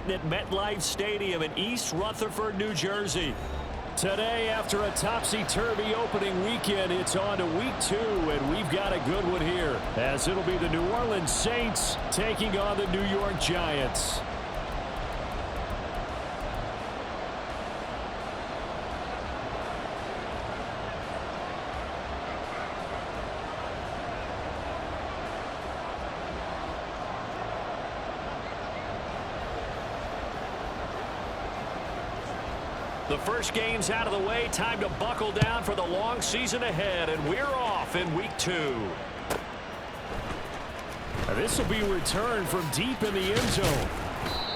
Milton at MetLife Stadium in East Rutherford, New Jersey. Today, after a topsy-turvy opening weekend, it's on to week 2, and we've got a good one here, as it'll be the New Orleans Saints taking on the New York Giants. The first game's out of the way. Time to buckle down for the long season ahead, and we're off in week 2. This will be returned from deep in the end zone.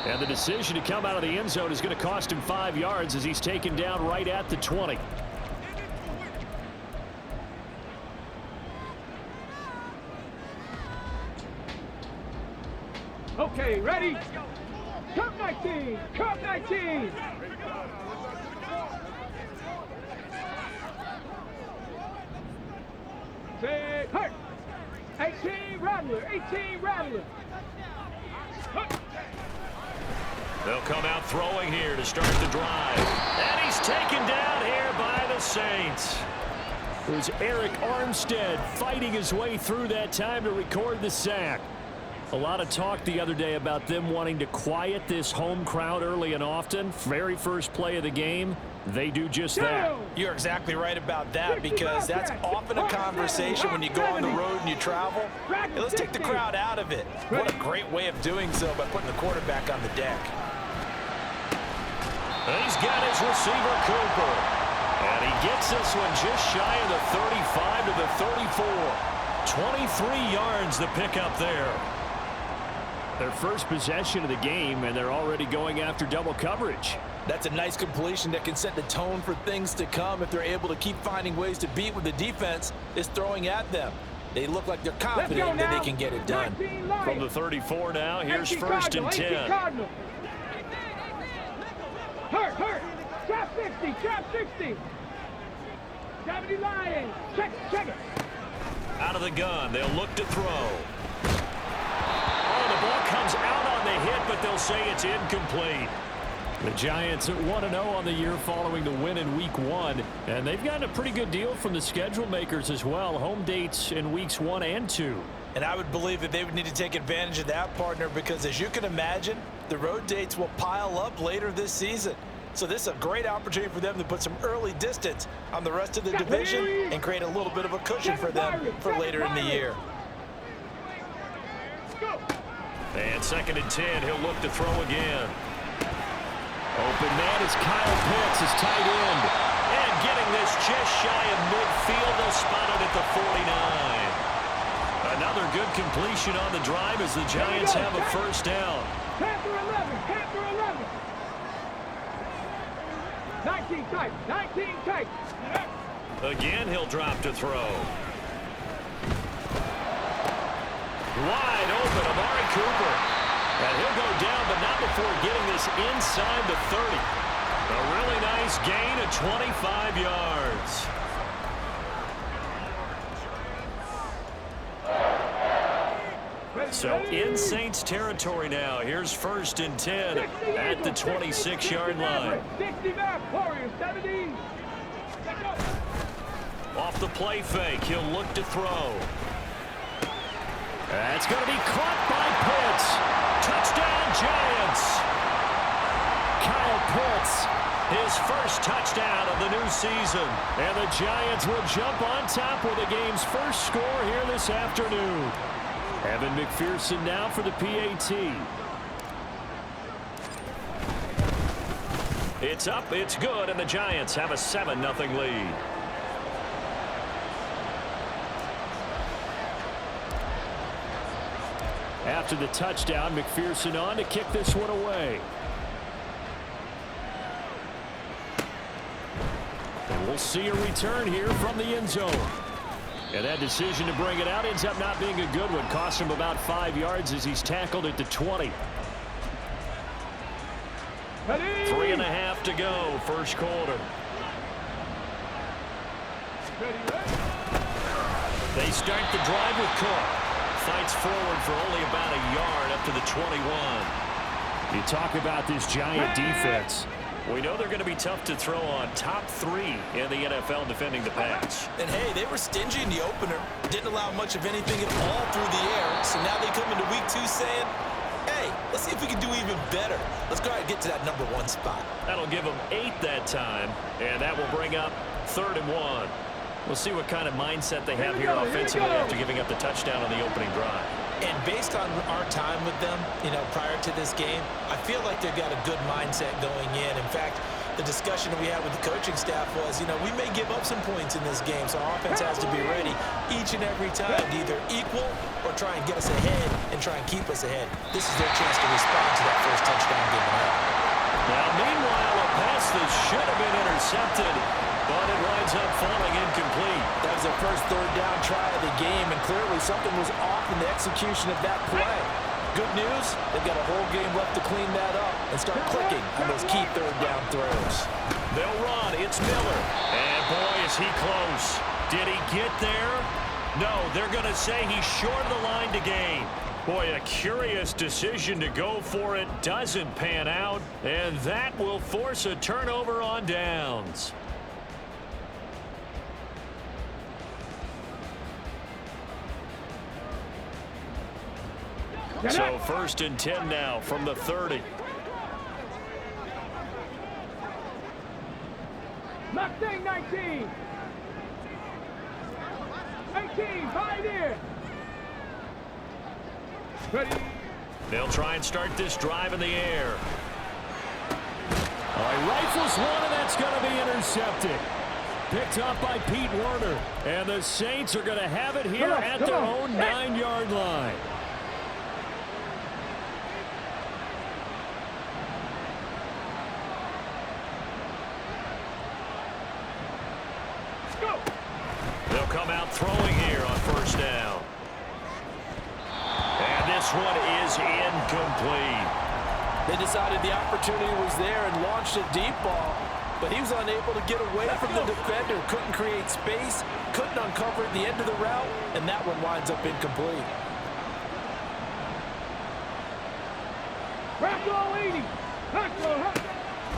And the decision to come out of the end zone is going to cost him 5 yards as he's taken down right at the 20. Okay, ready? Come 19! Come 19! Say, hurt! 18 Rattler! 18 Rattler! They'll come out throwing here to start the drive. And he's taken down here by the Saints. It was Eric Armstead fighting his way through that time to record the sack. A lot of talk the other day about them wanting to quiet this home crowd early and often. Very first play of the game, they do just that. You're exactly right about that, because that's often a conversation when you go on the road and you travel. Hey, let's take the crowd out of it. What a great way of doing so by putting the quarterback on the deck. He's got his receiver, Cooper. And he gets this one just shy of the 35 to the 34. 23 yards the pickup there. Their first possession of the game, and they're already going after double coverage. That's a nice completion that can set the tone for things to come if they're able to keep finding ways to beat what the defense is throwing at them. They look like they're confident that they can get it done. From the 34 now, here's first and 10. Hurt! Trap 60! Trap 60! 70 Lions! Check it! Out of the gun, they'll look to throw. The ball comes out on the hit, but they'll say it's incomplete. The Giants at 1-0 on the year following the win in week 1, and they've gotten a pretty good deal from the schedule makers as well. Home dates in weeks 1 and 2. And I would believe that they would need to take advantage of that, partner, because as you can imagine, the road dates will pile up later this season. So this is a great opportunity for them to put some early distance on the rest of the division and create a little bit of a cushion for them for later in the year. And second and 10, he'll look to throw again. Open man is Kyle Pitts, his tight end. And getting this just shy of midfield, they'll spot it at the 49. Another good completion on the drive as the Giants have a first down. Panther 11! 19 tight! Again, he'll drop to throw. Wide open, Amari Cooper. And he'll go down, but not before getting this inside the 30. A really nice gain of 25 yards. So in Saints territory now. Here's first and 10 at the 26-yard line. 60 back, Warriors, 70. Off the play fake, he'll look to throw. That's going to be caught by Pitts. Touchdown, Giants. Kyle Pitts, his first touchdown of the new season. And the Giants will jump on top with the game's first score here this afternoon. Evan McPherson now for the PAT. It's up, it's good, and the Giants have a 7-0 lead. After the touchdown, McPherson on to kick this one away. And we'll see a return here from the end zone. And that decision to bring it out ends up not being a good one. Cost him about 5 yards as he's tackled at the 20. 3.5 to go, first quarter. They start the drive with Cook. Fights forward for only about a yard up to the 21. You talk about this Giant defense. We know they're going to be tough to throw on. Top 3 in the NFL defending the pass. And, hey, they were stingy in the opener. Didn't allow much of anything at all through the air. So now they come into week 2 saying, hey, let's see if we can do even better. Let's go ahead and get to that number 1 spot. That'll give them 8 that time, and that will bring up 3rd and 1. We'll see what kind of mindset they have here offensively after giving up the touchdown on the opening drive. And based on our time with them, prior to this game, I feel like they've got a good mindset going in. In fact, the discussion we had with the coaching staff was, we may give up some points in this game, so our offense has to be ready each and every time to either equal or try and get us ahead and try and keep us ahead. This is their chance to respond to that first touchdown given up. Now, meanwhile, a pass that should have been intercepted, but it winds up falling incomplete. That was their first 3rd down try of the game, and clearly something was off in the execution of that play. Good news, they've got a whole game left to clean that up and start clicking on those key 3rd down throws. They'll run. It's Miller. And, boy, is he close. Did he get there? No, they're going to say he's short of the line to gain. Boy, a curious decision to go for it. Doesn't pan out, and that will force a turnover on downs. So 1st and 10 now from the 30. Mustang 19. 18, right in. Ready. They'll try and start this drive in the air. All right, rifles one, and that's going to be intercepted. Picked up by Pete Werner. And the Saints are going to have it here at their own 9-yard line. They'll come out throwing here on 1st down. And this one is incomplete. They decided the opportunity was there and launched a deep ball, but he was unable to get away from the defender. Couldn't create space, couldn't uncover the end of the route, and that one winds up incomplete.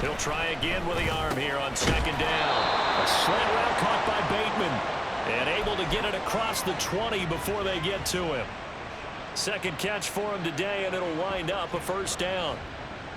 He'll try again with the arm here on 2nd down. A slant route caught by Bateman. And able to get it across the 20 before they get to him. 2nd catch for him today, and it'll wind up a 1st down.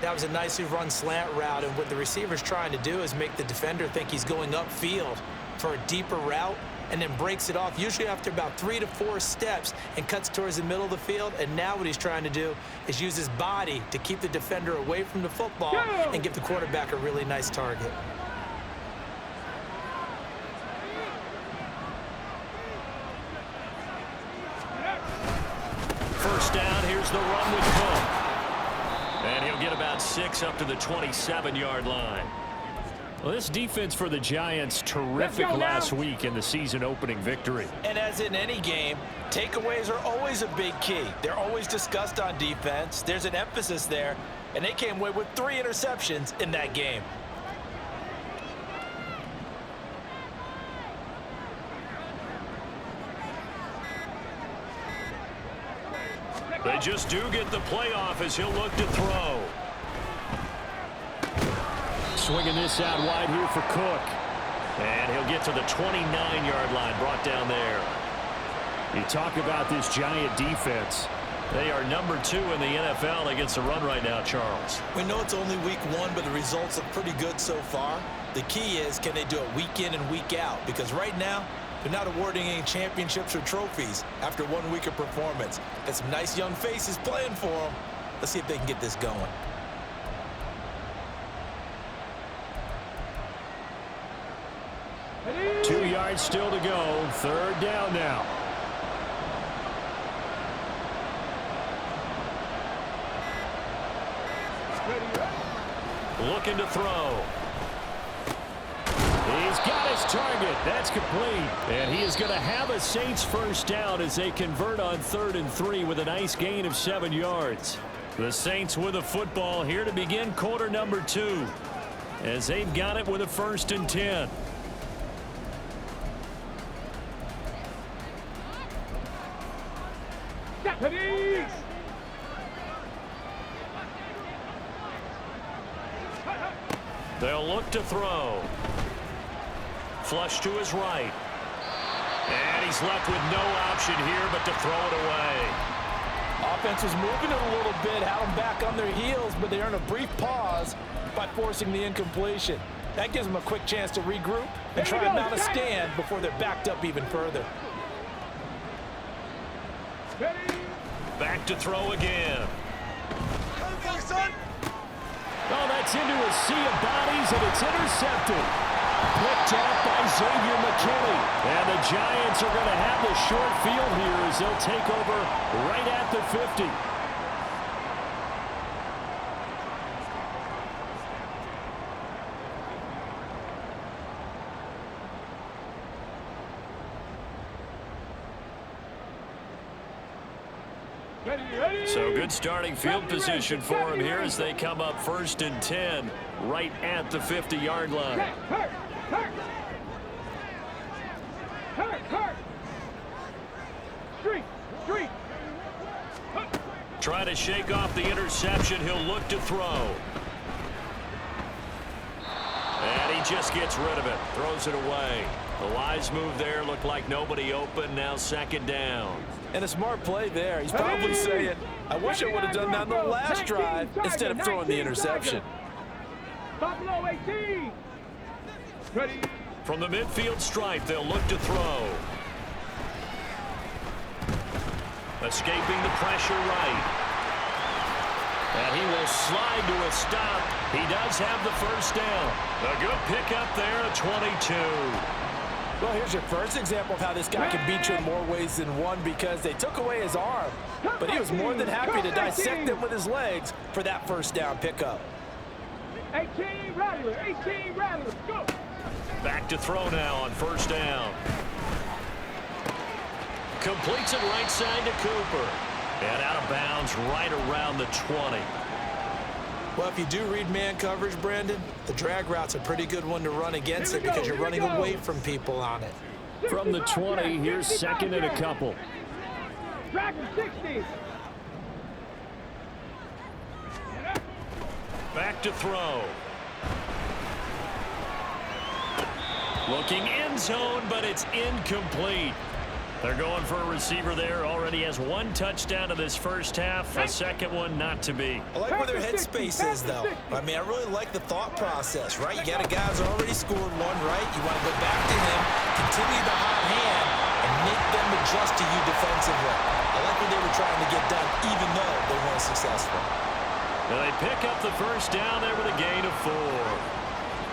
That was a nicely run slant route, and what the receiver's trying to do is make the defender think he's going upfield for a deeper route, and then breaks it off, usually after about 3 to 4 steps, and cuts towards the middle of the field. And now what he's trying to do is use his body to keep the defender away from the football and give the quarterback a really nice target. First down, here's the run with Cook. And he'll get about 6 up to the 27-yard line. Well, this defense for the Giants, terrific last week in the season-opening victory. And as in any game, takeaways are always a big key. They're always discussed on defense. There's an emphasis there, and they came away with 3 interceptions in that game. They just do get the playoff as he'll look to throw. Swinging this out wide here for Cook. And he'll get to the 29-yard line, brought down there. You talk about this Giant defense. They are number 2 in the NFL against the run right now, Charles. We know it's only week 1, but the results are pretty good so far. The key is, can they do it week in and week out? Because right now, they're not awarding any championships or trophies after 1 week of performance. Got some nice young faces playing for them. Let's see if they can get this going. Ready. 2 yards still to go. 3rd down now. Looking to throw. He's got his target. That's complete. And he is going to have a Saints first down as they convert on 3rd and 3 with a nice gain of 7 yards. The Saints with a football here to begin quarter number 2 as they've got it with a 1st and 10. They'll look to throw. Flush to his right. And he's left with no option here but to throw it away. Offense was moving it a little bit, had them back on their heels, but they earn a brief pause by forcing the incompletion. That gives them a quick chance to regroup and try and mount a stand before they're backed up even further. Back to throw again. Oh, that's into a sea of bodies, and it's intercepted. Picked off by Xavier McKinney. And the Giants are going to have the short field here as they'll take over right at the 50. So good starting field position for him here as they come up 1st and 10 right at the 50-yard line. Try to shake off the interception. He'll look to throw. And he just gets rid of it. Throws it away. The wise move there. Looked like nobody open. Now 2nd down. And a smart play there. He's probably saying, I wish I would have done that on the last drive instead of throwing the interception. Buffalo 18. Ready. From the midfield stripe, they'll look to throw. Escaping the pressure right. And he will slide to a stop. He does have the 1st down. A good pickup there at 22. Well, here's your first example of how this guy can beat you in more ways than one, because they took away his arm, but he was more than happy to dissect it with his legs for that 1st down pickup. 18 Rattler, 18 Rattler, go! Back to throw now on 1st down. Completes it right side to Cooper. And out of bounds right around the 20. Well, if you do read man coverage, Brandon, the drag route's a pretty good one to run against it because you're running away from people on it. From the 20, here's 2nd and a couple. Drag 60. Back to throw. Looking end zone, but it's incomplete. They're going for a receiver there. Already has 1 touchdown in this 1st half. A 2nd one not to be. I like where their headspace is, though. I mean, I really like the thought process, right? You got a guy who's already scored 1, right? You want to go back to him, continue the hot hand, and make them adjust to you defensively. I like what they were trying to get done, even though they weren't successful. Now they pick up the 1st down there with a gain of 4.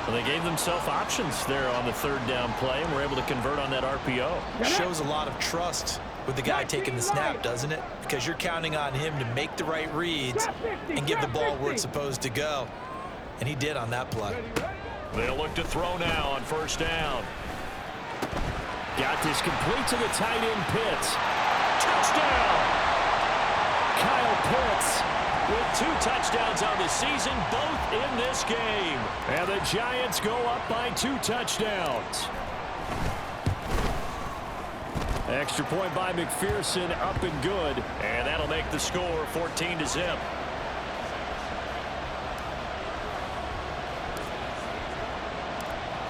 Well, they gave themselves options there on the 3rd down play and were able to convert on that RPO. Shows a lot of trust with the guy taking the snap, doesn't it? Because you're counting on him to make the right reads and give the ball where it's supposed to go. And he did on that play. They'll look to throw now on 1st down. Got this complete to the tight end Pitts. Touchdown! Kyle Pitts with 2 touchdowns on the season, both in this game. And the Giants go up by 2 touchdowns. Extra point by McPherson, up and good. And that'll make the score 14-0.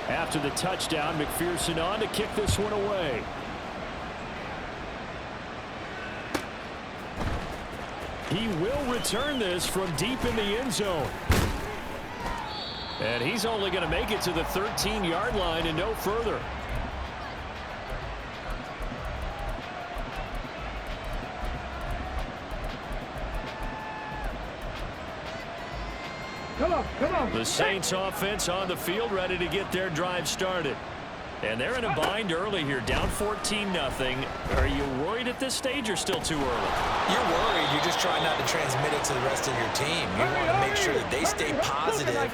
After the touchdown, McPherson on to kick this one away. He will return this from deep in the end zone. And he's only going to make it to the 13-yard line and no further. Come on. The Saints offense on the field ready to get their drive started. And they're in a bind early here, down 14-0. Are you worried at this stage or still too early? You're worried. You're just trying not to transmit it to the rest of your team. You want to make sure that they stay positive.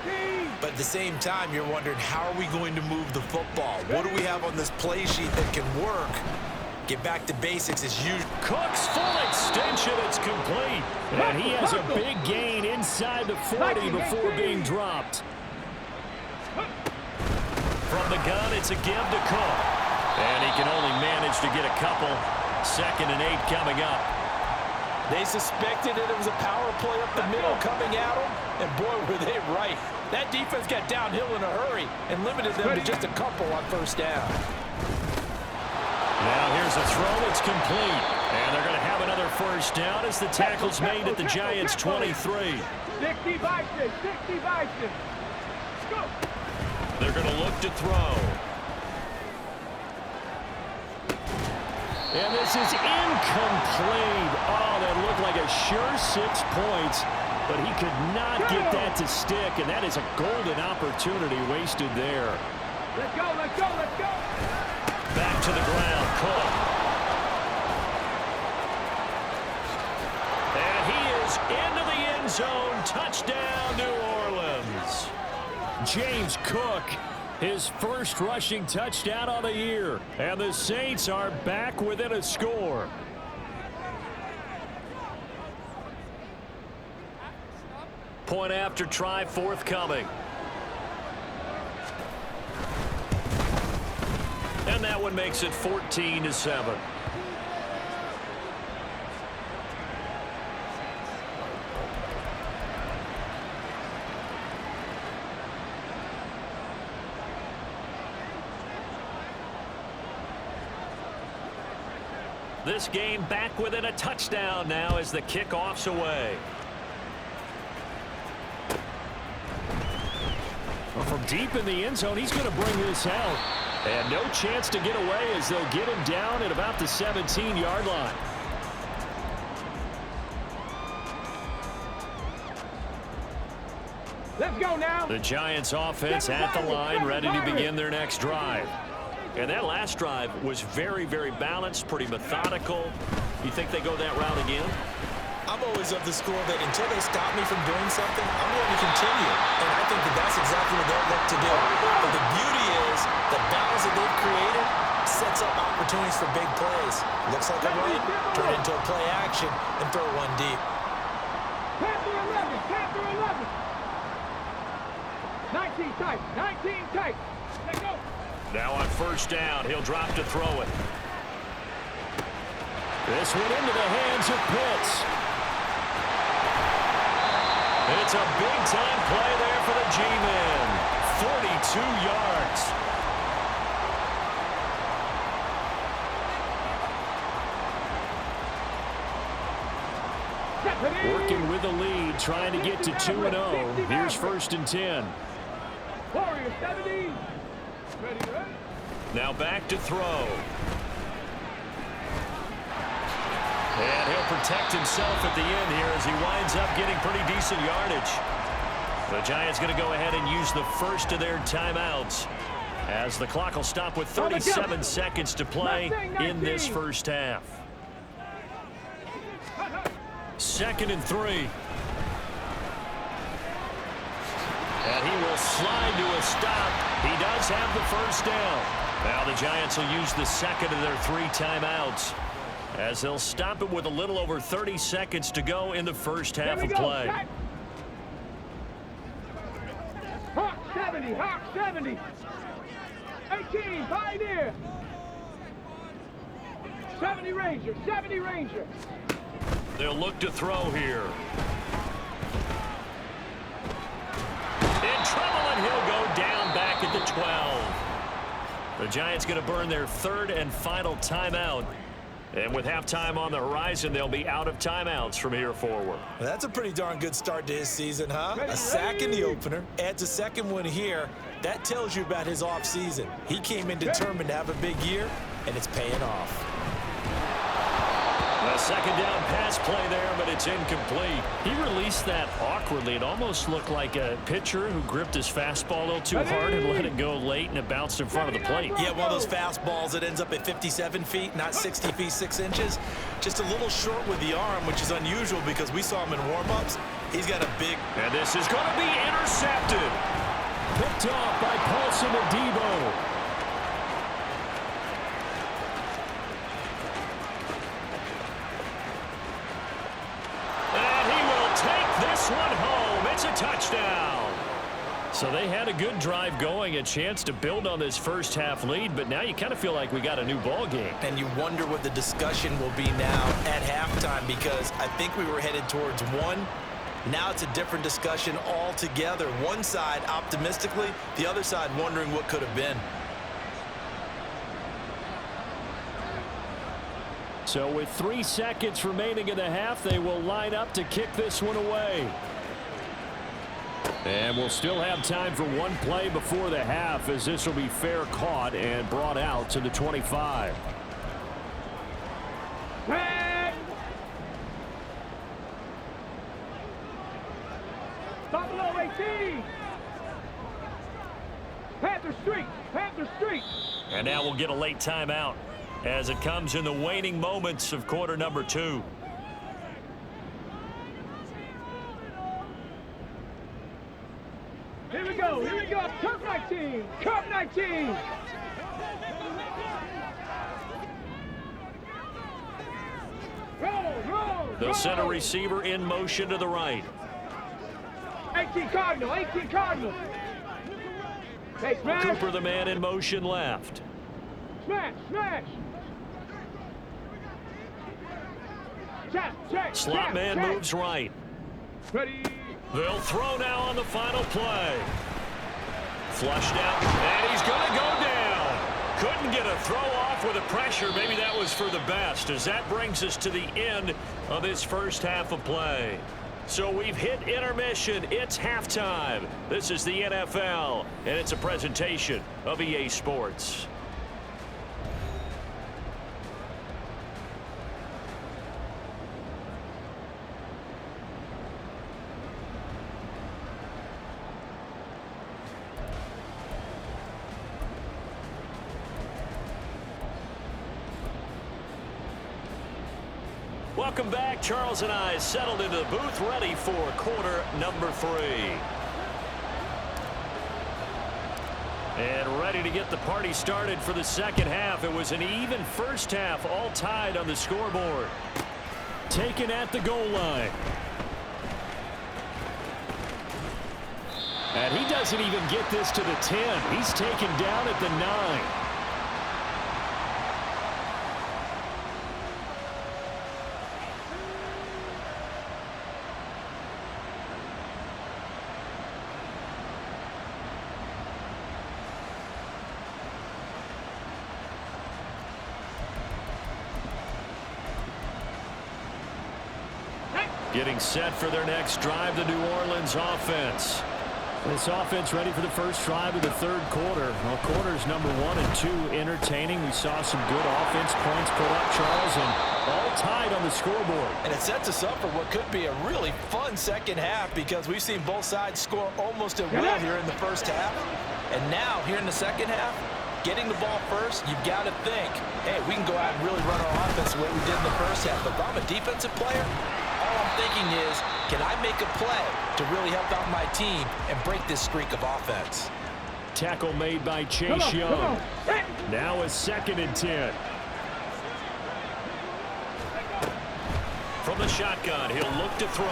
But at the same time, you're wondering, how are we going to move the football? What do we have on this play sheet that can work? Get back to basics as usual. Cook's full extension. It's complete. And he has a big gain inside the 40 before being dropped. From the gun, it's a give to Cook. And he can only manage to get a couple. 2nd and 8 coming up. They suspected that it was a power play up the middle coming at them, and boy, were they right. That defense got downhill in a hurry and limited them to just a couple on first down. Now here's a throw. It's complete. And they're going to have another first down as the tackle's made at the Giants' 23. 60 Bison, 60 Bison. Go. They're going to look to throw. And this is incomplete. Oh, that looked like a sure 6 points, but he could not get that to stick, and that is a golden opportunity wasted there. Let's go, let's go, let's go. Back to the ground, Cook. And he is into the end zone. Touchdown, New Orleans. James Cook, his first rushing touchdown on the year. And the Saints are back within a score. Point after try forthcoming. And that one makes it 14-7. This game back within a touchdown now as the kickoff's away. Well, from deep in the end zone, he's going to bring this out. And no chance to get away as they'll get him down at about the 17-yard line. Let's go now. The Giants offense at the line, ready to begin their next drive. And that last drive was very, very balanced, pretty methodical. You think they go that route again? I'm always of the school that until they stop me from doing something, I'm going to continue. And I think that that's exactly what they'll look to do. But the beauty is the balance that they've created sets up opportunities for big plays. Looks like a run, turn it into a play action, and throw one deep. Panther 11, Panther 11. 19 tight, 19 tight. Let's go. Now on first down, he'll drop to throw it. This one into the hands of Pitts. It's a big-time play there for the G-Men. 42 yards. Working with the lead, trying to get to 2-0. Here's first and 10. Warrior 70. Ready to run. Now back to throw. And he'll protect himself at the end here as he winds up getting pretty decent yardage. The Giants going to go ahead and use the first of their timeouts as the clock will stop with 37 seconds to play in this first half. 2nd and 3. And he will slide to a stop. He does have the first down. Now the Giants will use the second of their 3 timeouts as they'll stop it with a little over 30 seconds to go in the first half of play. Hawk 70, Hawk 70. 18, Pioneer. 70 Ranger, 70 Ranger. They'll look to throw here. In trouble, and he'll go down back at the 12. The Giants going to burn their 3rd and final timeout. And with halftime on the horizon, they'll be out of timeouts from here forward. Well, that's a pretty darn good start to his season, huh? A sack in the opener, adds a second one here. That tells you about his offseason. He came in determined to have a big year, and it's paying off. A second down pass play there, but it's incomplete. He released that awkwardly. It almost looked like a pitcher who gripped his fastball a little too hard and let it go late, and it bounced in front of the plate. Yeah, one of those fastballs that ends up at 57 feet, not 60 feet, 6 inches. Just a little short with the arm, which is unusual because we saw him in warm-ups. He's got a big... And this is going to be intercepted. Picked off by Paulson Adebo. One home. It's a touchdown. So they had a good drive going, a chance to build on this first half lead, but now you kind of feel like we got a new ball game. And you wonder what the discussion will be now at halftime, because I think we were headed towards one. Now it's a different discussion altogether. One side optimistically, the other side wondering what could have been. So with 3 seconds remaining in the half, they will line up to kick this one away. And we'll still have time for one play before the half, as this will be fair caught and brought out to the 25. Stop below 18. Panther Street. Panther Street. And now we'll get a late timeout as it comes in the waning moments of quarter number 2. Here we go. Here we go. Cup 19. Cup 19. Roll. The center receiver in motion to the right. 18 Cardinal. 18 Cardinal. Hey, smash. Cooper, the man in motion left. Smash. Check. Slot man moves right. Ready. They'll throw now on the final play. Flushed out, and he's going to go down. Couldn't get a throw off with the pressure. Maybe that was for the best, as that brings us to the end of this first half of play. So we've hit intermission. It's halftime. This is the NFL, and it's a presentation of EA Sports. Welcome back. Charles and I settled into the booth, ready for quarter number 3. And ready to get the party started for the second half. It was an even first half, all tied on the scoreboard. Taken at the goal line. And he doesn't even get this to the 10. He's taken down at the 9. Getting set for their next drive, the New Orleans offense. This offense ready for the first drive of the third quarter. Well, quarters number 1 and 2 entertaining. We saw some good offense points put up, Charles, and all tied on the scoreboard. And it sets us up for what could be a really fun second half, because we've seen both sides score almost at will here in the first half. And now, here in the second half, getting the ball first, you've got to think, hey, we can go out and really run our offense the way we did in the first half. But if I'm a defensive player, all I'm thinking is, can I make a play to really help out my team and break this streak of offense? Tackle made by Chase Young. Now a 2nd and 10. From the shotgun, he'll look to throw.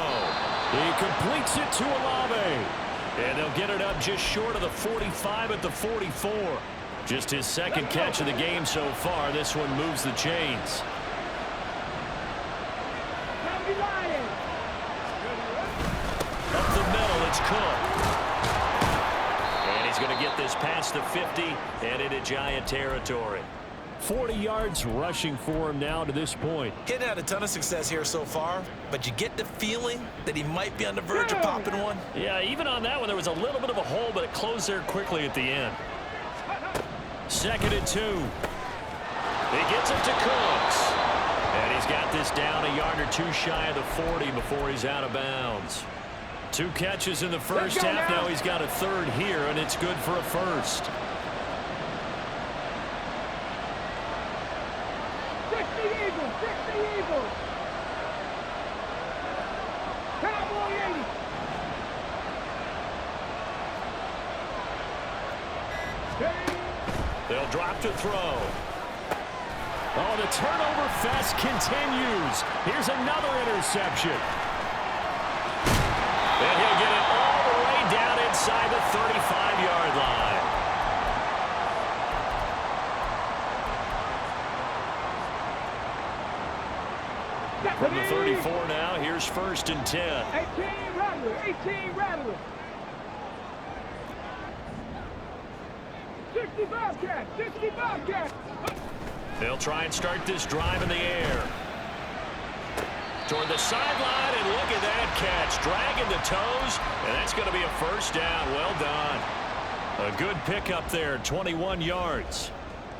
He completes it to Olave. And they'll get it up just short of the 45 at the 44. Just his 2nd catch of the game so far. This one moves the chains. Up the middle, it's Cook. And he's going to get this past the 50 and into Giant territory. 40 yards rushing for him now to this point. Getting had a ton of success here so far, but you get the feeling that he might be on the verge of popping one. Yeah, even on that one, there was a little bit of a hole, but it closed there quickly at the end. 2nd and 2. He gets it to Cooks. And he's got this down a yard or 2 shy of the 40 before he's out of bounds. 2 catches in the first half. Now he's got a 3rd here, and it's good for a 1st. 60 Eagles. Cowboy 80. They'll drop to throw. Oh, the turnover fest continues. Here's another interception. And he'll get it all the way down inside the 35. first and 10. 18 Rattler, 18 Rattler. 65 catch, 65 catch. They'll try and start this drive in the air. Toward the sideline, and look at that catch. Dragging the toes, and that's going to be a first down. Well done. A good pickup there, 21 yards.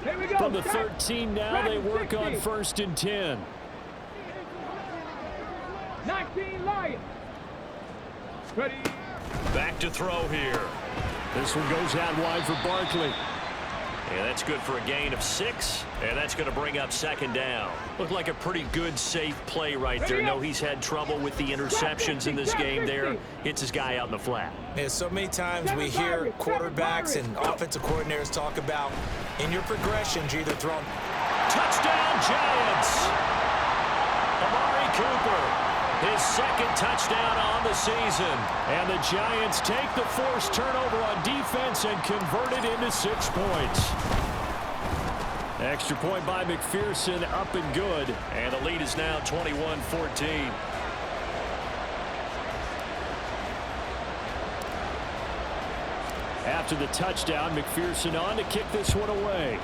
Here we go. From the 13 now, they work on 60. first and 10. 19 Lions. Ready. Back to throw here. This one goes out wide for Barkley. And that's good for a gain of 6, and that's going to bring up second down. Looked like a pretty good, safe play right there. No, he's had trouble with the interceptions in this game there. Hits his guy out in the flat. Yeah, so many times we hear quarterbacks and offensive coordinators talk about in your progressions, you're either throwing. Touchdown, Giants! Amari Cooper. His second touchdown on the season. And the Giants take the forced turnover on defense and convert it into 6 points. Extra point by McPherson, up and good. And the lead is now 21-14. After the touchdown, McPherson on to kick this one away.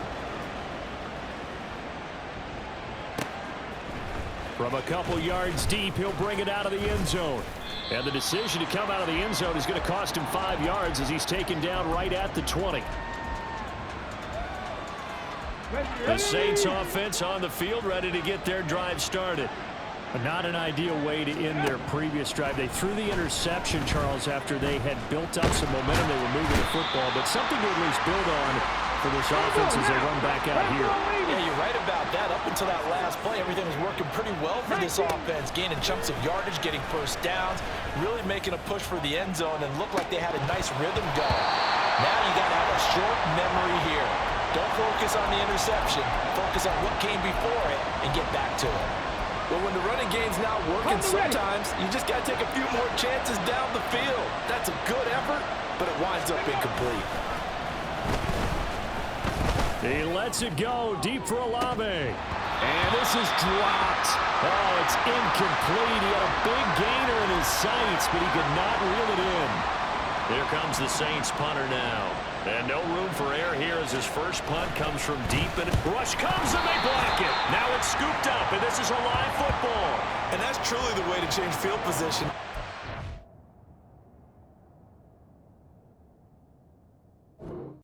From a couple yards deep, he'll bring it out of the end zone. And the decision to come out of the end zone is going to cost him 5 yards as he's taken down right at the 20. The Saints offense on the field, ready to get their drive started. Not an ideal way to end their previous drive. They threw the interception, Charles, after they had built up some momentum. They were moving the football, but something to at least build on for this offense as they run back out here. Yeah, you're right about that. Up until that last play, everything was working pretty well for this offense, gaining chunks of yardage, getting first downs, really making a push for the end zone, and looked like they had a nice rhythm going. Now you got to have a short memory here. Don't focus on the interception. Focus on what came before it and get back to it. But when the running game's not working, sometimes you just got to take a few more chances down the field. That's a good effort, but it winds up incomplete. He lets it go deep for Olave. And this is dropped. Oh, it's incomplete. He had a big gainer in his sights, but he could not reel it in. Here comes the Saints punter now. And no room for error here as his first punt comes from deep. And rush comes and they block it. Now it's scooped up, and this is a live football. And that's truly the way to change field position.